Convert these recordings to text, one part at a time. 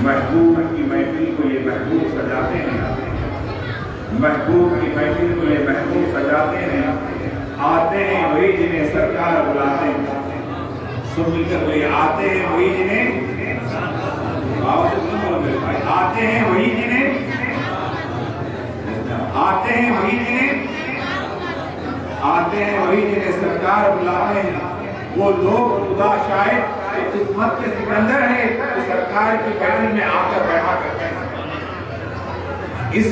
محبوب کی محفل کو یہ محبوب سجاتے ہیں، محبوب کی محفل کو یہ محبوب سجاتے ہیں، آتے ہیں وہی جنہیں سرکار بلاتے ہیں، سن مل کر وہی آتے ہیں وہی جنہیں آتے ہیں وہی جنہیں آتے ہیں وہی جنہیں آتے ہیں وہی جنہیں سرکار بلاتے ہیں۔ وہ لوگ خدا شاید قسمت کے سکندر ہے تو سرکار کی محفل میں آ کر بیٹھا کرتے ہیں۔ اس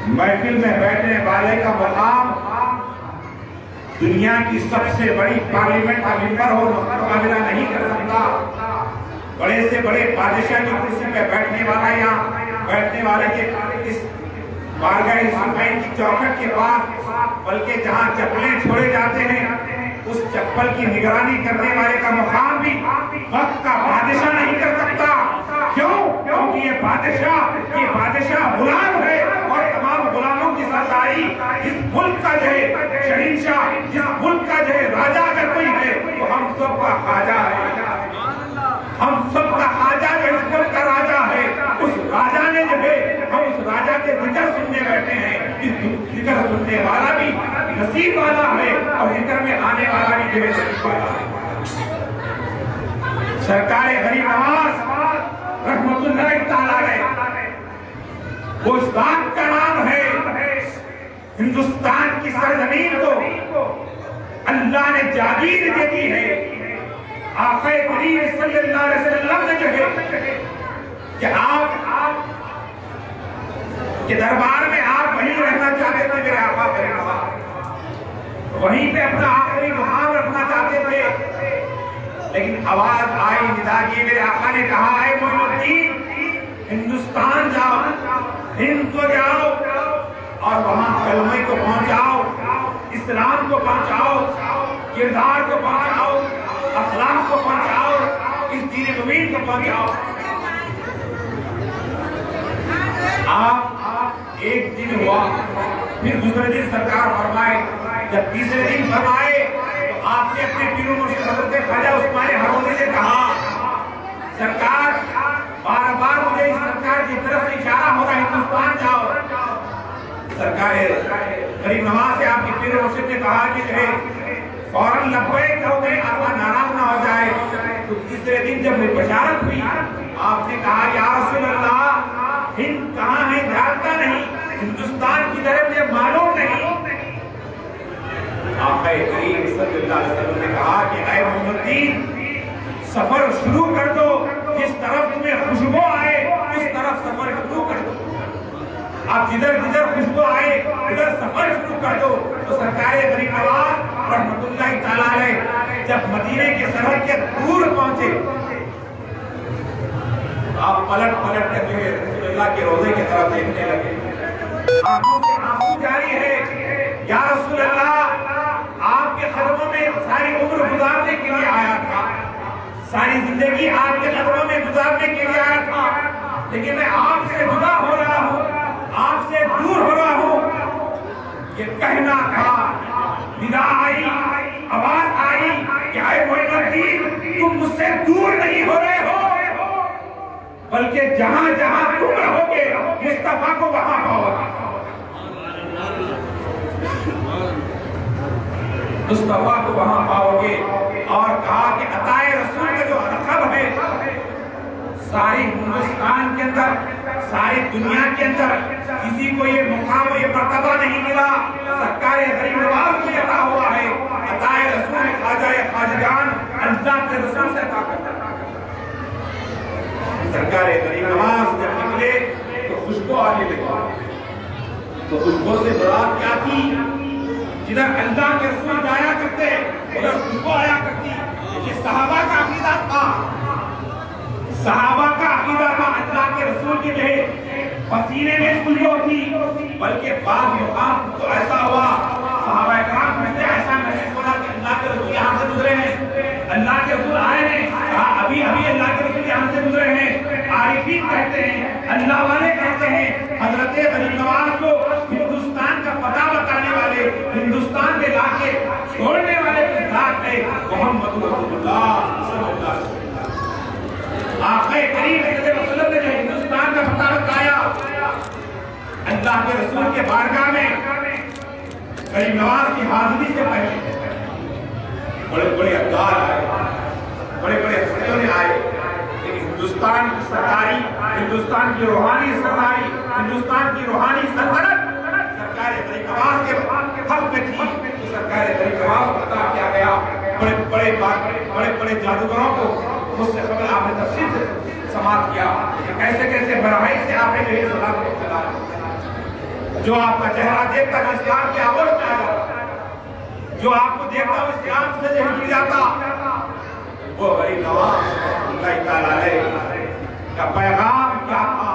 محفل میں بیٹھنے والے کا مقام دنیا کی سب سے بڑی پارلیمنٹ کا ممبر ہو مقابلہ نہیں کر سکتا۔ بڑے سے بڑے بادشاہ کی کرسی پہ بیٹھنے والا یا بیٹھنے والے کے اس بارگاہ سلطان کی چوکھٹ کے پاس، بلکہ جہاں چپلیں چھوڑے جاتے ہیں اس چپل کی نگرانی کرنے والے کا مقام بھی وقت کا بادشاہ نہیں کر سکتا۔ کیوں؟ کیونکہ یہ بادشاہ غلام ہے، اور تمام غلاموں کی سرداری جس ملک کا جو ہے شہنشاہ، جس ملک کا جو ہے راجہ اگر کوئی ہے وہ ہم سب کا خواجہ ہے، ہم سب کا خواجہ جو اس ملک کا راجہ ہے۔ اس راجہ نے جو ہے ہم اس راجہ کے ذکر سننے بیٹھے ہیں، اس ذکر سننے والا بھی نصیب والا ہے اور ذکر میں آنے والا بھی جو ہے نصیب والا ہے۔ سرکار غریب نواز رحمت اللہ تعالی علیہ، وہ اس ذات کا نام ہے، ہندوستان کی سرزمین کو اللہ نے جاگیر دے دی ہے۔ آقا کریم صلی اللہ علیہ وسلم نے جو ہے کہ آپ کے دربار میں آپ وہیں رہنا چاہتے تھے، میرے آقا کریم وہیں پہ اپنا آخری مقام رکھنا چاہتے تھے، لیکن آواز آئی، ندا کی، میرے آقا نے کہا اے معین الدین ہندوستان جاؤ، ہند کو جاؤ اور وہاں کلمے کو پہنچاؤ، اسلام کو پہنچاؤ، کردار کو پہنچاؤ، اخلاق کو پہنچاؤ، اس دین مبین کو پہنچاؤ۔ آپ ایک دن ہوا، پھر دوسرے دن سرکار فرمائے، جب تیسرے دن فرمائے تو آپ نے اپنے پیر و مرشد حضرت خواجہ عثمان ہرمزی سے کہا سرکار بار بار مجھے اس سرکار کی طرف سے اشارہ ہو رہا ہے ہندوستان جاؤ۔ سرکار غریب نواز سے آپ کے پیر و مرشد نے کہا کہ فوراً لبیک کہو گے، آقا ناراض نہ ہو جائے۔ تو تیسرے دن جب بشارت ہوئی آپ نے کہا یا رسول اللہ ہند کہاں ہے جانتا نہیں، ہندوستان کی طرف مجھے معلوم نہیں۔ آقا کریم صلی اللہ علیہ وسلم نے کہا کہ اے معین الدین سفر شروع کر دو، جس طرف تمہیں خوشبو آئے اس طرف سفر شروع کر دو۔ آپ جدھر جدھر خوشبو آئے ادھر سفر شروع کر دو۔ تو سرکار غریب نواز رحمت اللہ تعالی علیہ جب مدینے کے سرحد کے دور پہنچے، آپ پلٹ پلٹ کر جو ہے رسول اللہ کے روضے کی طرف دیکھنے لگے، آنکھوں سے آنسو جاری ہے۔ یا رسول اللہ آپ کے قدموں میں ساری عمر گزارنے کے لیے آیا تھا، ساری زندگی آپ کے قدموں میں گزارنے کے لیے آیا تھا، لیکن میں آپ سے جدا ہو رہا ہوں، آپ سے دور ہو رہا ہوں۔ یہ کہنا تھا، ندا آئی، آواز آئی کہ اے معین الدین تم مجھ سے دور نہیں ہو رہے ہو، بلکہ جہاں جہاں تم رہو گے مصطفیٰ کو وہاں پاؤ گے، مصطفیٰ کو وہاں پاؤ گے۔ اور کہا کہ عطائے رسول کا جو رقب ہے ساری ہندوستان کے اندر، ساری دنیا کے اندر کسی کو یہ مقام و یہ مرتبہ نہیں ملا، سرکار غریب نواز کو عطا ہوا ہے۔ عطائے رسول خواجہ خواجگان اللہ کے رسول سے عطا کرتا ہے۔ سرکار غریب نواز جب نکلے تو خوشبو آنے لگی، تو خوشبو سے مراد کیا تھی؟ جدھر اللہ کے رسول جایا کرتے ادھر خوشبو آیا کرتی۔ یہ صحابہ کا عقیدہ تھا، صحابہ کا عقیدہ تھا اللہ کے رسول کی جو ہے پسینے میں خوشبو تھی، بلکہ بعض مقام تو ایسا ہوا صحابہ اکرام پوچھتے ایسا محسوس ہو رہا کہ اللہ کے رسول یہاں سے گزرے ہیں، اللہ کے رسول آئے ہیں، کہا ابھی اللہ کے رسول یہاں سے گزرے ہیں۔ عارفین کہتے ہیں، اللہ والے کہتے ہیں، حضرت غریب نواز کو ہندوستان کا پتہ بتانے والے، ہندوستان کے لا کے چھوڑنے والے کے ساتھ ہے محمد رسول اللہ صلی اللہ علیہ وسلم۔ آقا کریم صلی اللہ علیہ وسلم نے جو ہندوستان کا فتح بتایا، اللہ کے رسول کے بارگاہ میں غریب نواز کی حاضری سے پہلے بڑے بڑے ابدال آئے، بڑے بڑے ہستیوں نے آئے، لیکن ہندوستان کی سرداری، ہندوستان کی روحانی سرداری، ہندوستان کی روحانی سلطنت سرکار غریب نواز کے حق میں تھی۔ تو سرکار غریب نواز کو عطا کیا گیا۔ بڑے بڑے جادوگروں کو مجھ سے خبر آپ نے تفصیل سے سماعت کیا کہ کیسے کیسے برائی سے آپ نے جو یہ صلاح کو اختلاف، جو آپ کا چہرہ دیکھتا ہے اسلام کے آغوش میں آ جاتا، جو آپ کو دیکھتا ہے اسلام سے جہل کی جاتا، وہ غریب نواز اللہ تعالیٰ علیہ کا پیغام کیا تھا؟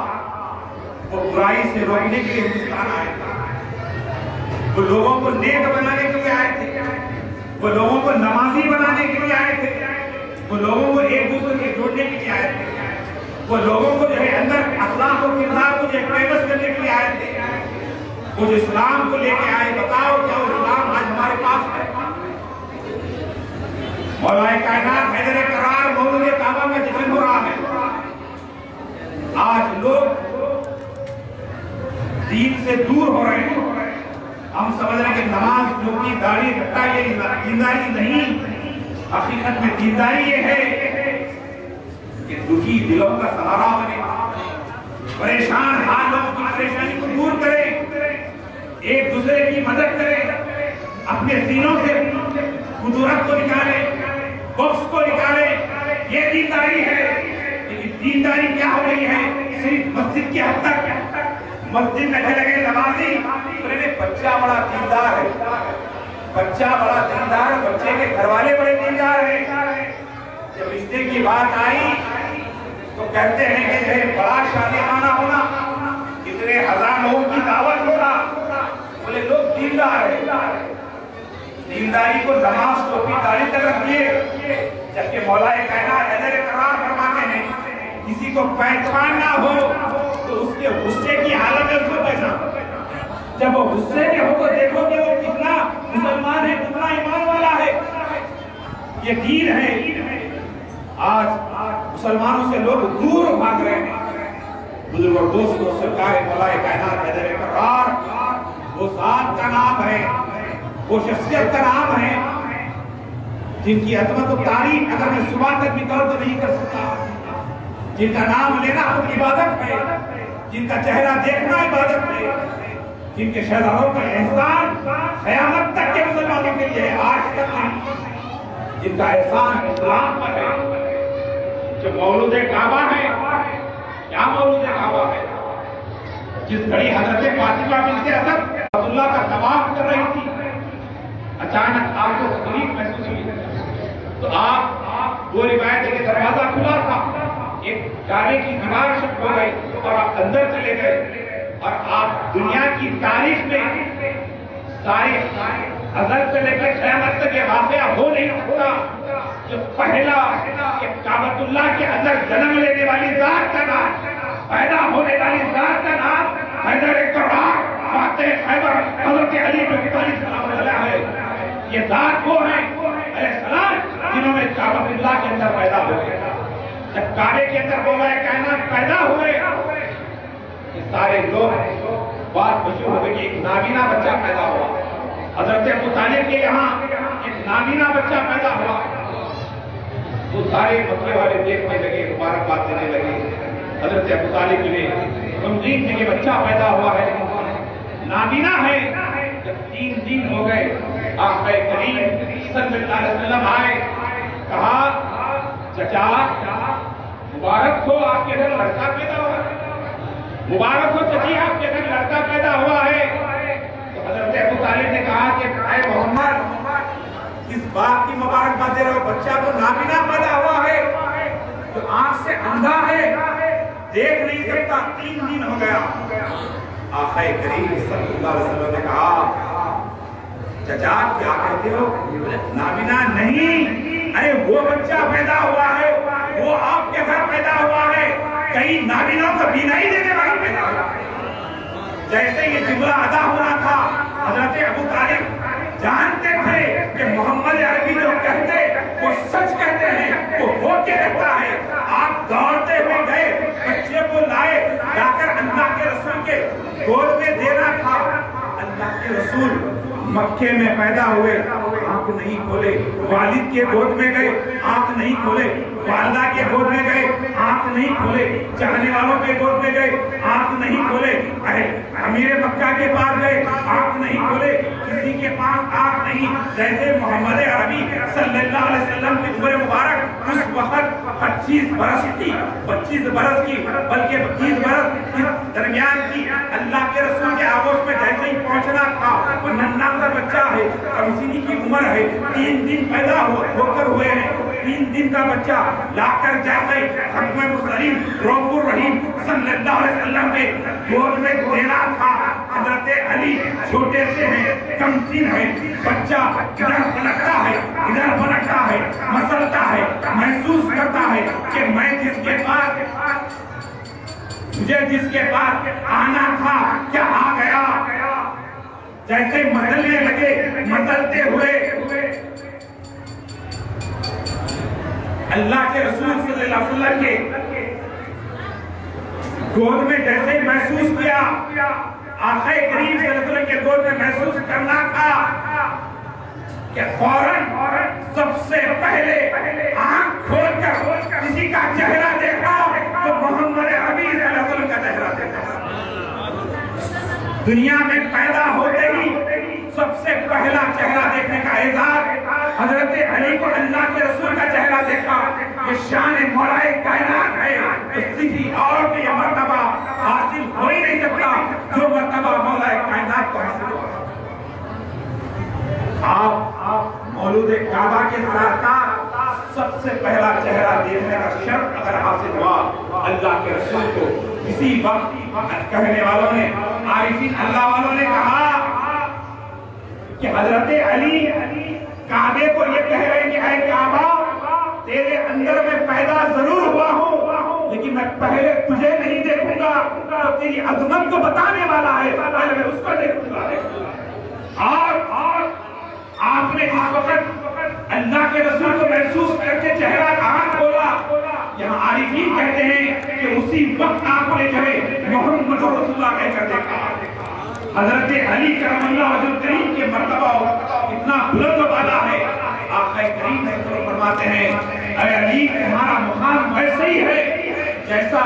وہ برائی سے روکنے کے لیے ہندوستان آئے تھے، وہ لوگوں کو نیک بنانے کے لیے آئے تھے، وہ لوگوں کو نمازی بنانے کے لیے آئے تھے، وہ لوگوں کو ایک دوسرے کے جوڑنے کے لیے آئے تھے، وہ لوگوں کو جو ہے اندر اخلاق و کردار کو جو ہے پیوست کرنے کے لیے آئے تھے، وہ جو اسلام کو لے کے آئے۔ بتاؤ کیا وہ اسلام آج ہمارے پاس ہے؟ مولا کائنات حیدر کرار مولود کعبہ میں جشن ہو رہا ہے۔ آج لوگ دین سے دور ہو رہے ہیں۔ ہم سمجھ رہے ہیں کہ نماز جو کی داڑھی رکھتا یہ دینداری نہیں، حقیقت میں دینداری یہ ہے کہ دکھی دلوں کا سہارا بنے، پریشان حال لوگوں کی پریشانی کو دور کرے، ایک دوسرے کی مدد کرے، اپنے سینوں سے قدرت کو نکالے، بخش کو نکالے، یہ دینداری ہے۔ لیکن دینداری کیا ہو رہی ہے؟ صرف مسجد کی حد تک، مسجد میں چلے گئے نمازی، بچہ بڑا دیندار ہے، بچہ بڑا دیندار ہے، بچے کے گھر والے بڑے دیندار ہیں۔ جب رشتے کی بات آئی تو کہتے ہیں کہ جو ہے بڑا شادی خانہ ہونا، اتنے ہزار لوگوں کی دعوت ہونا، بولے لوگ دیندار ہیں۔ دینداری کو نماز ٹوپی داڑھی تک رکھیے، جبکہ مولا کائنات حیدر کرار فرماتے ہیں کسی کو پہچان نہ ہو تو اس کے غصے کی حالت میں اس کو پہچان، جب وہ غصے میں ہو تو دیکھو کہ وہ کتنا مسلمان ہے، کتنا ایمان والا ہے۔ یہ دین ہے۔ آج مسلمانوں سے لوگ دور بھاگ رہے ہیں۔ بزرگ اور دوستوں، سرکار مولا کائنات حیدر کرار وہ ذات کا نام ہے، وہ شخصیت کا نام ہے جن کی عظمت و تعریف اگر میں صبح تک بھی کروں تو نہیں کر سکتا، جن کا نام لینا خود عبادت ہے، جن کا چہرہ دیکھنا عبادت ہے، جن کے شہزادوں کا احسان قیامت تک کے مسلمانوں کے لیے آج تک نہیں، جن کا احسان اسلام پر ہے۔ جو مولود کعبہ ہے، کیا مولود کعبہ ہے؟ جس گھڑی حضرت فاطمہ بنت اسد بیت اللہ کا طواف کر رہی تھی، اچانک آپ کو تکلیف محسوس ہوئی تو آپ وہ روایت ہے کہ دروازہ کھلا تھا، ایک گارے کی دیوار شک ہو گئی اور آپ اندر چلے گئے، اور آپ دنیا کی تاریخ میں سارے ازل سے لے کر قیامت تک یہ واقعہ ہو نہیں سکتا جو پہلا کہ کعبۃ اللہ کے اندر جنم لینے والی ذات کا نام، پیدا ہونے والی ذات کا نام حیدر کرار فاتح خیبر حضرت علی بن ابی طالب سلام اللہ علیہ، یہ ذات وہ ہیں علیہ السلام جنہوں نے کعبۃ اللہ کے اندر پیدا ہوئے۔ جب کعبے کے اندر مولا کائنات پیدا ہوئے، یہ سارے لوگ بات مشہور ہو گئی کہ ایک نابینا بچہ پیدا ہوا، حضرت ابو طالب کے یہاں ایک نابینا بچہ پیدا ہوا، وہ سارے مکے والے دیکھنے لگے، مبارکباد دینے لگے۔ حضرت ابو طالب نے تمجید سے یہ بچہ پیدا ہوا ہے لیکن نابینا ہے۔ جب 3 دن ہو گئے، آقا کریم صلی اللہ علیہ وسلم آئے، کہا چچا مبارک ہو آپ کے گھر لڑکا پیدا ہوا ہے، مبارک ہو چچی آپ کے گھر لڑکا پیدا ہوا ہے۔ تو حضرت ابو طالب نے کہا کہ اے محمد اس بات کی مبارکباد دے رہے ہو، بچہ تو نابینا پیدا ہوا ہے، جو آنکھ سے اندھا ہے، دیکھ نہیں سکتا، 3 دن ہو گیا۔ آقا کریم صلی اللہ علیہ وسلم نے کہا چچا کیا کہتے ہو، نابینا نہیں، ارے وہ بچہ پیدا ہوا ہے، وہ آپ کے گھر پیدا ہوا ہے، کہیں نابینوں کو بینائی دینے والا پیدا ہوا ہے۔ جیسے یہ جملہ ادا ہونا تھا، حضرت ابو طالب جانتے تھے کہ محمد عربی جو کہتے وہ مکے میں پیدا ہوئے آنکھ نہیں کھولے، والد کے گود میں گئے آنکھ نہیں کھولے، والدہ کے گود میں گئے آنکھ نہیں کھولے، چاہنے والوں کے گود میں گئے آنکھ نہیں کھولے، امیر مکہ کے پاس گئے آنکھ نہیں کھولے، کسی کے پاس آنکھ نہیں، جیسے محمد عربی صلی اللہ علیہ وسلم کی عمر مبارک اس وقت 25 برس تھی، 25 برس کی بلکہ 25 برس اس درمیان کی، اللہ کے رسول کے آغوش میں جیسے ہی پہنچنا تھا، وہ ننھا سا بچہ ہے، کمسینی کی عمر ہے، 3 دن پیدا ہو کر ہوئے ہیں، 3 دن کا بچہ لا کر جیسے ختم مسلم رؤوف الرحیم صلی اللہ علیہ وسلم کے گود میں دینا تھا، حضرت علی چھوٹے سے ہیں، کمسین ہے، بچہ ادھر پلٹتا ہے ادھر پلٹتا ہے، مسلتا ہے، محسوس کرتا ہے کہ میں جس کے پاس مجھے جس کے پاس آنا تھا کیا آ گیا، جیسے مدلنے لگے، مدلتے ہوئے اللہ کے رسول صلی اللہ علیہ وسلم کے گود میں جیسے محسوس کیا، آقا کریم صلی اللہ علیہ وسلم کے گود میں محسوس کرنا تھا کہ فوراً سب سے پہلے آنکھ کھول کر کسی کا چہرہ دیکھا تو محمد عربی صلی اللہ علیہ وسلم کا چہرہ دیکھا۔ دنیا میں پیدا ہوتے ہی سب سے پہلا چہرہ دیکھنے کا اعزاز حضرت علی کو اللہ کے رسول کا چہرہ دیکھا، یہ شان مولا کائنات ہے، کسی اور کو یہ مرتبہ حاصل ہو ہی نہیں سکتا جو مرتبہ مولا کائنات کو حاصل ہوا۔ آپ مولود کعبہ کے ساتھ سب سے پہلا چہرہ دیکھنے کا شرط اگر حاصل ہوا اللہ کے رسول کو، اسی وقت کہنے والوں نے، عارفین اللہ والوں نے کہا کہ حضرت علی کعبے کو یہ کہہ رہے ہیں کہ اے کعبہ تیرے اندر میں پیدا ضرور ہوا ہوں لیکن میں پہلے تجھے نہیں دیکھوں گا، تو تیری عظمت کو بتانے والا ہے، پہلے میں اس کو دیکھوں گا۔ اور آپ نے اس وقت اللہ کے رسول کو محسوس کر کے چہرہ کہاں کھولا، یہاں عارفین کہتے ہیں کہ اسی وقت آپ نے جو ہے محمد رسول اللہ کہہ کر دیکھا۔ حضرت علی کرم اللہ وجہ کریم کے مرتبہ اتنا بلند و بالا ہے، آقا کریم فرماتے ہیں اے علی تمہارا مقام ویسے ہی ہے جیسا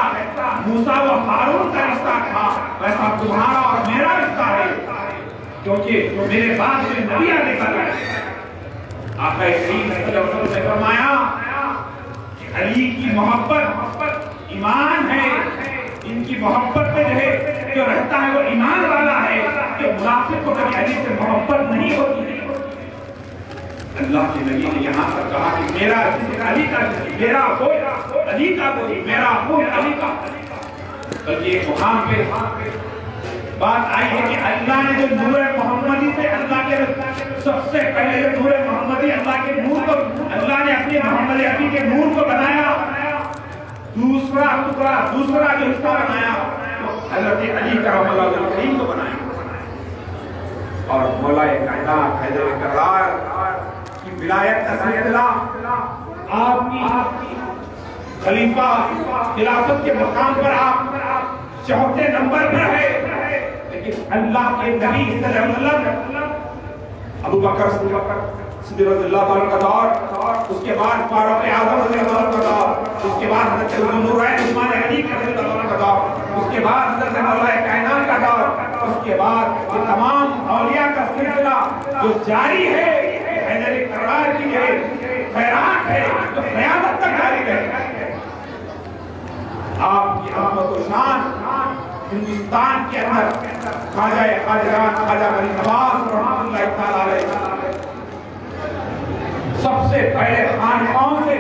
موسیٰ و ہارون کا رشتہ تھا، ویسا تمہارا اور میرا رشتہ ہے، کیونکہ میرے بعد میں نبی آنے والا ہے۔ آقا کریم صلی اللہ علیہ وسلم نے فرمایا کہ علی کی محبت ایمان ہے، ان کی محبت میں جو ہے جو رہتا ہے وہ ایمان والا ہے، جو منافق کو کبھی علی سے محبت نہیں ہوتی۔ اللہ کے نبی نے یہاں پر کہا کہ میرا علی کا، میرا خون علی کا، میرا خون علی کا، بلکہ ایک مقام پہ بات آئی ہے کہ اللہ نے جو نور محمدی سے، اللہ کے سب سے پہلے جو نور محمدی اللہ کے نور کو، اللہ نے اپنے محمد عربی کے نور کو بنایا، دوسرا جو حصہ بنایا حضرت علی کرم اللہ وجہ کریم کو بنایا، اور مولا کائنات حیدر کرار کی ولایت کا سلسلہ آپ کی خلیفہ خلافت کے مقام پر آپ چوتھے نمبر پر ہے، لیکن اللہ کے نبی صلی اللہ علیہ وسلم ابو بکر صدیق رضی اللہ تعالیٰ کا دور، اس کے بعد فاروق اعظم رضی اللہ تعالیٰ کا دور، اس کے بعد حضرت ذوالنورین عثمان غنی رضی اللہ تعالیٰ کا دور، اس کے بعد حضرت مولا کائنات کا دور، اس کے بعد یہ تمام اولیاء کا سلسلہ جو جاری ہے، حیدر کرار کی ہے، خیرات ہے، جو قیامت تک جاری رہے۔ آپ کی عظمت و شان ہندوستان کے اندر خواجہ خواجگان خواجہ غریب نواز رحمۃ اللہ تعالیٰ علیہ سب سے پہلے خانقاہوں سے،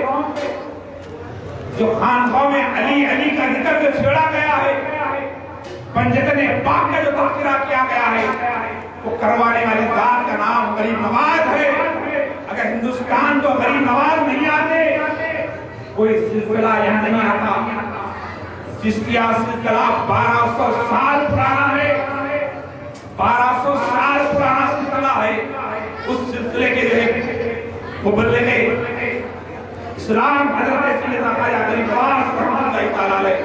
جو خانقاہوں میں علی علی کا ذکر جو چھیڑا گیا ہے، پنجتن پاک کا جو تذکرہ کیا گیا ہے، وہ کروانے والی ذات کا نام غریب نواز ہے۔ اگر ہندوستان کو غریب نواز نہیں آتے کوئی سلسلہ یہاں نہیں آتا۔ چشتیہ سلسلہ 1200 سال پرانا ہے، 1200 سال پرانا سلسلہ ہے۔ اس سلسلے کے جو ہے مبلغ اسلام حضرت سیدنا خواجہ غریب نواز رحمۃ اللہ تعالیٰ علیہ،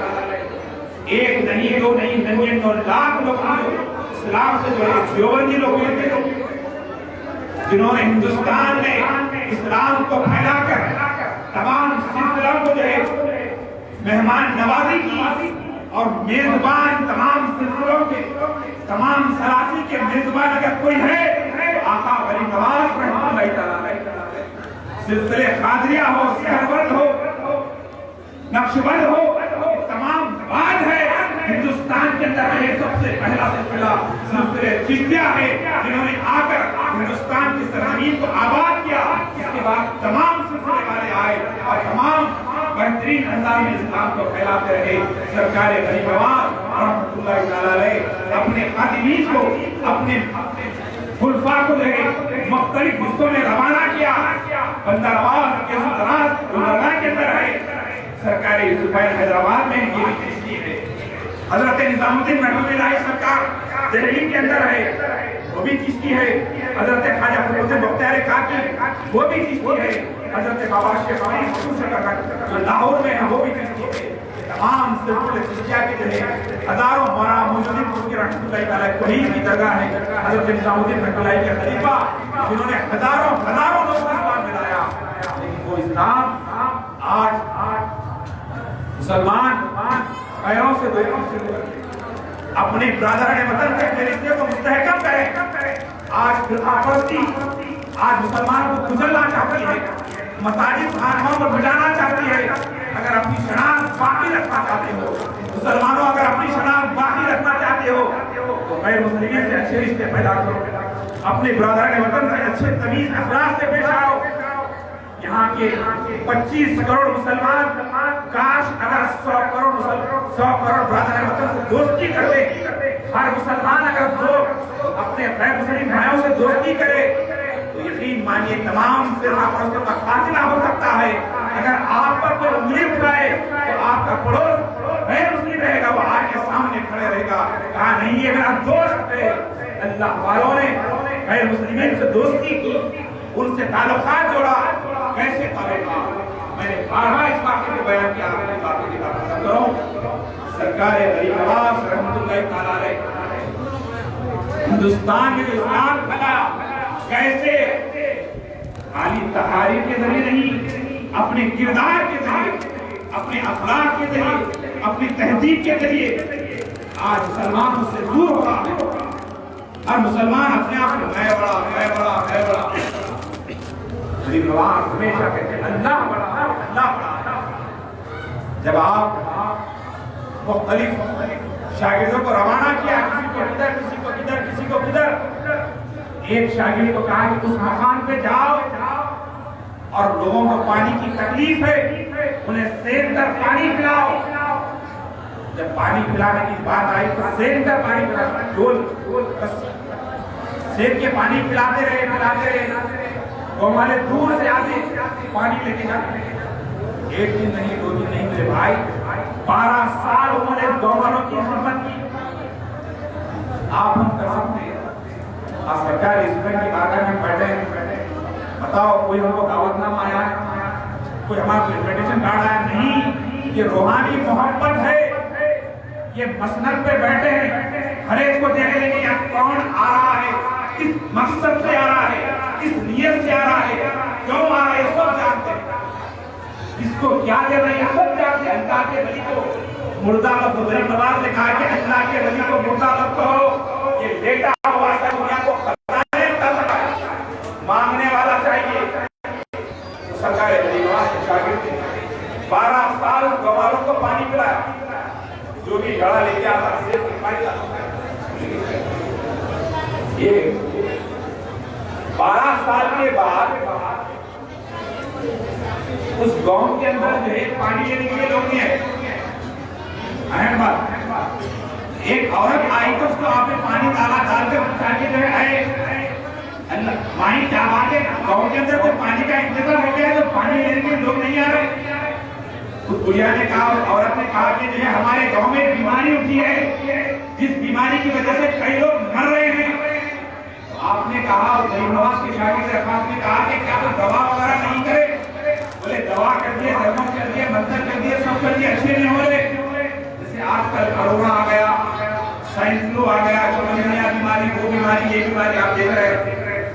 ایک نہیں دو نہیں 99 لاکھ لوگ اسلام سے جو ہے دیوبندی لوگ ہوئے تھے، جنہوں نے ہندوستان میں اسلام کو پھیلا کر تمام سلسلوں کو جو ہے مہمان نوازی کی اور میزبان تمام سلسلوں کے تمام سلاسی کے میزبان اگر کوئی ہے تو آقا ولی نواز رحمۃ اللہ تعالی سلسلے قادریہ ہو، سہرورد ہو، نقشبند ہو، تمام بعد ہے ہندوستان کے اندر یہ سب سے پہلا سلسلہ سلسلے چشتیہ ہے جنہوں نے آ کر ہندوستان کی سرزمین کو آباد کیا۔ اس کے بعد تمام سلسلے والے آئے اور تمام بہترین انداز میں اسلام کو پھیلاتے رہے۔ سرکار غریب نواز رحمۃ اللہ تعالی علیہ اپنے خادمین کو، اپنے خلفاء کو مختلف حصوں میں روانہ کیا۔ بندر آباد کے کے اندر ہے، سرکار یوسفین حیدرآباد میں یہ بھی چشتی ہے۔ حضرت نظام الدین محمود الہی سرکار دہلی کے اندر ہے، وہ بھی چشتی ہے۔ حضرت خواجہ فیروز بختیار کاکی وہ بھی چشتی ہے۔ حضرت بابا شیخ جو لاہور میں ہے وہ بھی چشتی ہے۔ تمام سلسلے چشتیہ کے جو ہے ہزاروں مولانا محمد کی رحمۃ اللہ تعالی کوئی بھی جگہ ہے حضرت نظام الدین محمود الہی کے خلیفہ جنہوں نے ہزاروں لوگوں کو اسلام میں لایا، لیکن وہ اسلام آج مسلمان پیروں سے اپنے برادران وطن کے رشتے کو مستحکم کرے۔ آج فرقہ پرستی آج مسلمانوں کو کچلنا چاہتی ہے، مساجد خانقاہوں کو بجانا چاہتی ہے۔ اگر اپنی شناخت باقی رکھنا چاہتے ہو مسلمانوں، اگر اپنی شناخت باقی رکھنا چاہتے ہو تو غیر مسلمین سے اچھے رشتے پیدا کرو، اپنے برادران وطن سے اچھے تمیز اخلاق سے پیش آؤ۔ یہاں کے 25 کروڑ مسلمان کاش اگر 100 کروڑ برادران وطن سے دوستی کرتے، ہر مسلمان اگر اپنے غیر مسلم بھائیوں سے دوستی کرے تو یقین مانیے تمام فرقہ پرستوں کا خاتمہ ہو سکتا ہے۔ اگر آپ پر کوئی انگلی اٹھائے تو آپ کا پڑوس غیر مسلم رہے گا، وہ آپ کے سامنے کھڑے رہے گا، کہا نہیں یہ میرا دوست ہے۔ اللہ والوں نے غیر مسلمین سے دوستی کی، ان سے تعلقات جوڑا۔ کیسے تعلقات؟ میں نے بارہا اس واقعے کو بیان کیا، آپ نے واقعے کی بات کروں۔ سرکار غریب نواز رحمۃ اللہ تعالی علیہ ہندوستان میں اسلام پھیلایا، کیسے؟ خالی تحاریر کے ذریعے نہیں، اپنے کردار کے ذریعے، اپنے اخلاق کے ذریعے، اپنی تہذیب کے ذریعے۔ آج مسلمان اس سے دور ہو رہا ہے، ہر مسلمان اپنے آپ کو میں بڑا غریب نواز ہمیشہ کہتے ہیں اللہ بڑا، اللہ بڑا۔ جب آپ مختلف شاگردوں کو روانہ کیا، کسی کو ادھر، کسی کو ادھر، کسی کو ادھر، ایک شاگرد کو کہا کہ اس مقام پہ جاؤ اور لوگوں کو پانی کی تکلیف ہے، انہیں سین کر پانی پلاؤ۔ جب پانی پلانے کی بات آئی تو سین کر پانی پلاؤ، سین کے پانی پلاتے رہے، گاؤں والے دور سے آتے پانی لے کے جاتے ہیں۔ ایک دن نہیں، 2 دن نہیں، میرے بھائی 12 سال انہوں نے گاؤں والوں کی خدمت کی۔ آپ ہم کر سکتے ہیں؟ آپ سرکار اس کی بارگاہ میں بیٹھے ہیں، بتاؤ کوئی ہم کو دعوت نامہ آیا ہے، کوئی ہمارا کوئی انویٹیشن کارڈ آیا نہیں؟ یہ روحانی محبت ہے، یہ مسند پہ بیٹھے ہیں، ہر ایک کو دیکھ لیں گے یہ کون آ رہا ہے، کس مقصد سے آ رہا ہے، کس نیت سے آ رہا ہے، کیوں آ رہا ہے، سب جانتے ہیں، اس کو کیا دے رہے ہیں سب جانتے ہیں۔ اللہ کے ولی کو مردہ مت کہو، غریب نواز نے کہا کہ اللہ کے ولی کو مردہ مت کہو، یہ بیٹا ہوا ہے دنیا کو خزانے کر رہا ہے، مانگنے والا چاہیے۔ سرکار غریب نواز کے شاگرد تھے، 12 سال گواروں کو پانی پلایا، جو بھی گھڑا لے کے آتا سیب کی پانی لاتا۔ یہ 12 سال کے بعد اس گاؤں کے اندر جو ہے پانی لینے کے لیے لوگ نہیں آئے۔ اہم بات، ایک عورت آئی تو اس کو آپ نے پانی ڈال کر پہنچا کے جو ہے آئے، اللہ مائی کیا بات ہے، گاؤں کے اندر تو پانی کا انتظام ہو گیا ہے تو پانی لینے کے لوگ نہیں آ رہے۔ اس بڑھیا نے کہا، اس عورت نے کہا کہ جو ہے ہمارے گاؤں میں بیماری اٹھی ہے، جس بیماری کی وجہ سے کئی لوگ مر رہے ہیں۔ آپ نے کہا، غریب نواز کے شاگرد عرفات نے کہا کہ کیا تو دوا وغیرہ نہیں کرے؟ بولے دوا کر دیے، درمم کر دیے، منتر کر دیے، سب کر دیے، اچھے نہیں ہو رہے۔ جیسے آج کل کرونا آ گیا، سائنس فلو آ گیا، چکنیا بیماری، وہ بیماری، یہ بیماری آپ دیکھ رہے ہیں،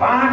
5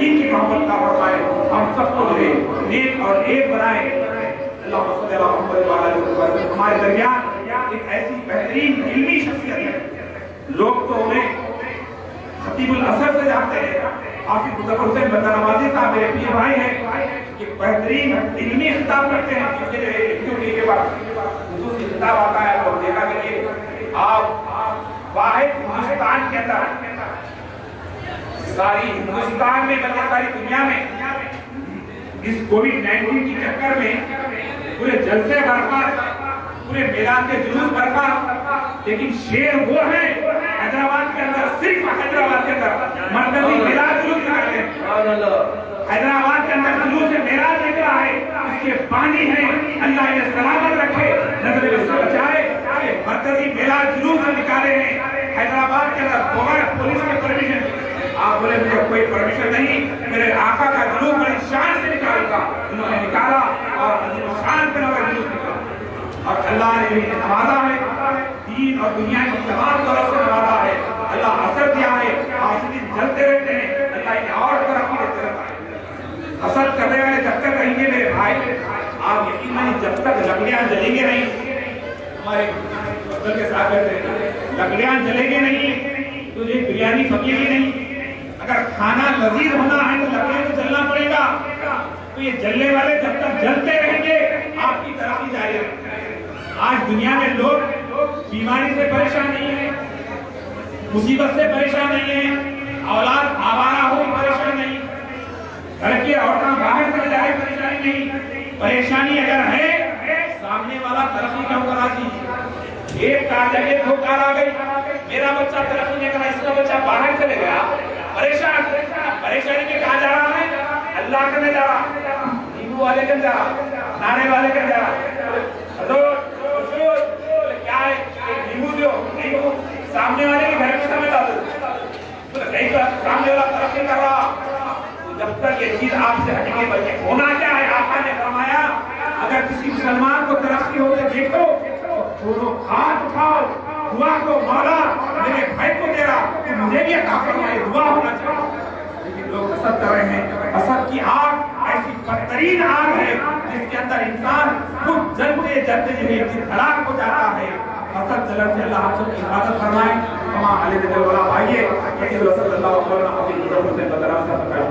دین کی محبت کا فرمائے، ہم سب کو جو ہے نیک اور ایک بنائے۔ اللہ صلی اللہ علیہ وسلم ہمارے درمیان ایک ایسی بہترین علمی شخصیت ہے، لوگ تو انہیں خطیب الازہر سے جانتے ہیں، حافظ مظفر حسین بندر نوازی صاحب میرے پیر بھائی ہیں، ایک بہترین علمی خطاب کرتے ہیں، کیونکہ جو ہے کے بعد خصوصی خطاب آتا ہے تو دیکھا کہ آپ واحد ہندوستان کے اندر، ساری ہندوستان میں بلکہ ساری دنیا میں اس کووڈ-19 کی چکر میں پورے جلسے برپا، پورے میدان کے جلوس برپا، لیکن شیر وہ ہیں حیدرآباد کے اندر، صرف حیدرآباد کے اندر مرکزی میلاد جلوس نکالتے ہیں۔ حیدرآباد کے اندر جلوس میلاد نکلا ہے، اس کے بانی ہیں، اللہ انہیں سلامت رکھے، نظر سے بچائے، مرکزی میلاد جلوس نکالے ہیں حیدرآباد کے اندر بغیر پولیس کے پرمیشن۔ آپ بولے مجھے کوئی پرمیشن نہیں، میرے آقا کا جلوس بڑی شان سے نکالوں گا، انہوں نے نکالا اور شان پہ نظر جلوس نکالا، اور اللہ نے انہیں نوازا ہے، دین اور دنیا کی تمام طرف سے نوازا ہے، اللہ اثر دیا ہے، حاسدین جلتے رہتے ہیں، اللہ انہیں اور ترقی دیتے رہتا ہے۔ حسد کرنے والے جب تک رہیں گے میرے بھائی، آپ یقین نہیں، جب تک لکڑیاں جلیں گے نہیں، ہمارے مقدر کے ساتھ کہتے ہیں لکڑیاں جلیں گے نہیں تو یہ بریانی پکی گی نہیں۔ اگر کھانا لذیذ ہونا ہے تو لکڑیاں تو جلنا پڑے گا، تو یہ جلنے والے جب تک جلتے رہیں گے آپ کی ترقی جاری رہے گی۔ آج دنیا میں لوگ بیماری سے پریشان نہیں ہیں، مصیبت سے پریشان نہیں ہیں، اولاد آوارہ ہو پریشان نہیں، گھر کے عورتیں باہر چلے جائے پریشانی نہیں۔ پریشانی اگر ہے سامنے والا ترقی کیوں کرا دی؟ ایک کار جگہ دو کار آ گئی، میرا بچہ ترقی نہیں کرا، اس کا بچہ باہر چلے گیا، پریشانی میں کہاں جا رہا ہے؟ اللہ کرنے جا رہا، نیبو والے کر جا رہا، نانے والے کر جا رہا، کیا ہے نیبو دیو، نیبو سامنے والے کے گھر میں سمجھ آ دو، سامنے والا ترقی کر رہا، جب تک یہ چیز آپ سے ہٹے بچے ہونا کیا ہے؟ آقا نے فرمایا اگر کسی مسلمان کو ترقی ہوتے دیکھو چھوڑو، ہاتھ اٹھاؤ، دعا کو مولا میرے بھائی کو دے رہا تو مجھے بھی عطا فرمائے، دعا ہونا چاہیے۔ لیکن لوگ حسد کر رہے ہیں، حسد کی آگ ایسی بدترین آگ ہے جس کے اندر انسان خود جلتے جلتے جو ہے ہلاک ہو جاتا ہے۔ حسد جلن سے اللہ آپ کی حفاظت فرمائے۔ تمام علی دل والا بھائیے، رسول اللہ صلی اللہ علیہ وسلم اپنی حضور سے بدرام سے فرمائے۔